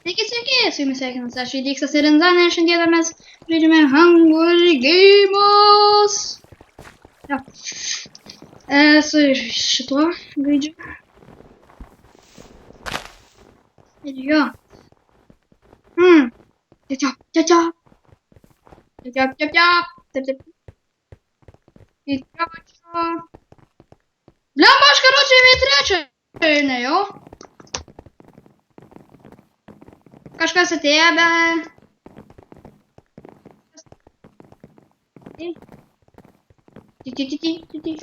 Sveiki, sveiki, su jumis sveikinas aš Įdyksas ir Inzanė, šiandieną mes žaidžiame Hunger Games. Jo. Su šituo žaidžiu. Ir jo. Čiap. Blemba, aš karočiai į trečią. Ne jau. Kažkas atėjo, bet...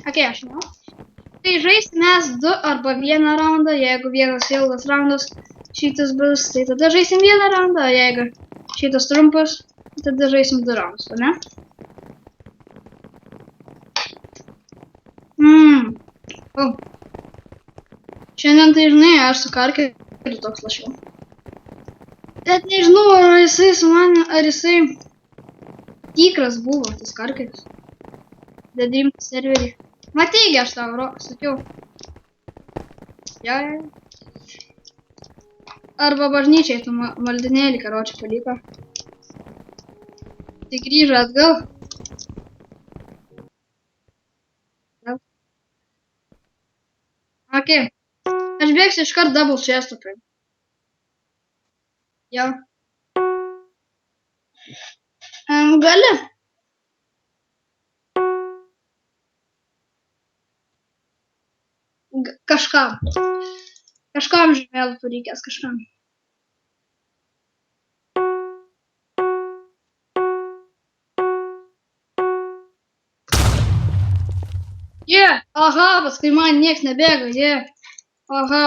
Okei, aš žinau. Tai žaisim mes 2 arba 1 raundą, jeigu vienas ilgas raundas šitas bus, tai tada žaisim 1 raundą, jeigu šitas trumpas, tada žaisim 2 raundus, ne? Šiandien tai žinai, aš su karkeriu toks lašiau. Bet nežinau, ar jisai su manimi, ar jisai tikras buvo, tas karkeris. Dedim serverį. Matygi, aš tau sakiau. Ja. Arba bažnyčiai tu maldinėlį, karočią, paliko. Tai grįžo atgal. Ok. Aš bėgsiu iškart double chest'u. Jo. Gali. Kažkam. Kažkam žemėlapį reikės, kažkam. Aha, paskui man nieks nebėga, Aha.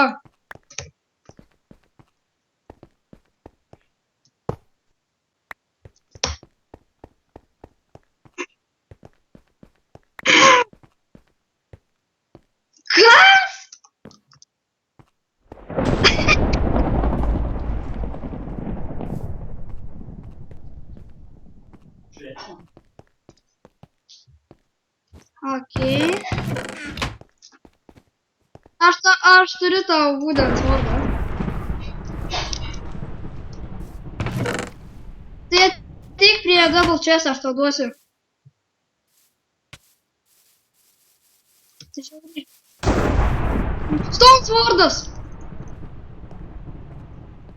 Kas? Okei. Aš turiu tau būtent svordą. Tai tik prie double chest aš tau duosiu. Stone svordas!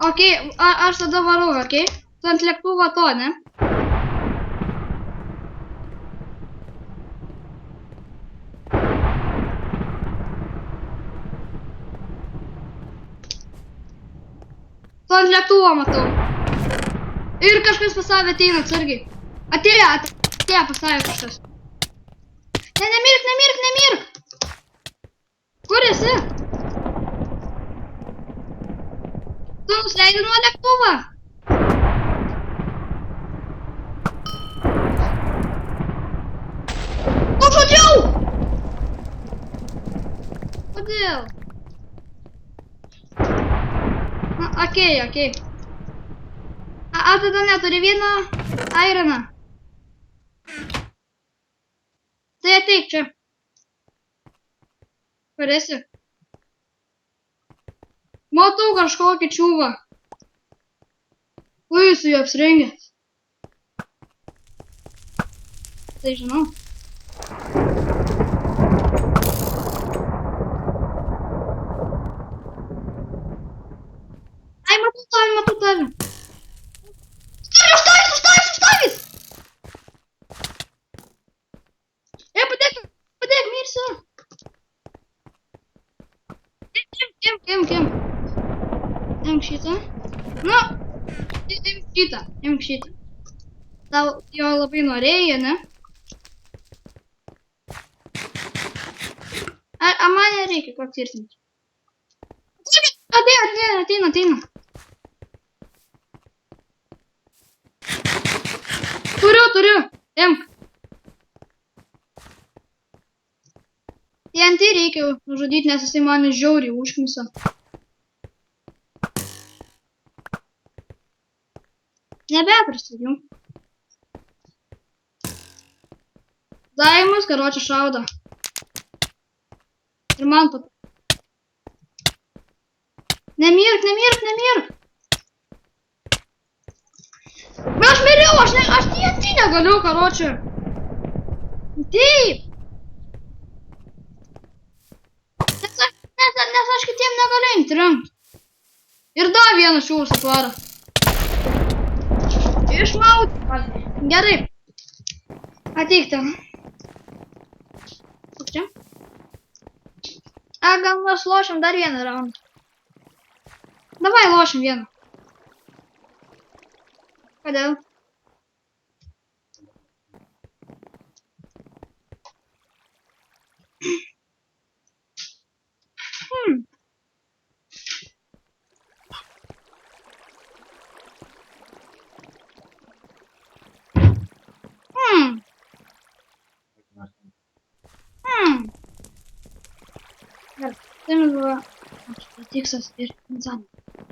Okei, aš tada varau, okei? Tu ant lėktuvo to, ne? Tu ant lėktuvo matau. Ir kažkas pas save ateina atsargiai. Atėjo pas save kažkas. Ne, nemirk! Kur esi? Tu nusileidai nuo lėktuvą. Nužudžiau! Kodėl? Okei. Tada neturi vieną ironą. Tai ateik čia. Kur esi? Matau kažkokį čiūvą. Ui, su juo apsirengęs. Tai žinau. Matau tave. Užstovys! Padėk, mirsiu. Imk šitą. Nu, imk šitą. Tau jo labai norėjai, ne? A man nereikia, koks tvirtinti. Ateina. Turiu. Imk. TNT reikia nužudyti, nes jisai man žiauriai užknisa. Nebeprasijung. Daimas, karočią šaudo. Ir man pat. Nemirk! Bet aš miriau, aš TNT negaliu, karoči. Taip. Nes aš kitiem negaliu imti rankų. Ir dar vienas šiūrus atvaro. Išmauti. Gerai. Ateik ten. Kur čia? Gal mes lošim dar vieną raundą. Davai lošim vieną. Kodėl? Gerai. Tai buvo tikslas ir Zan.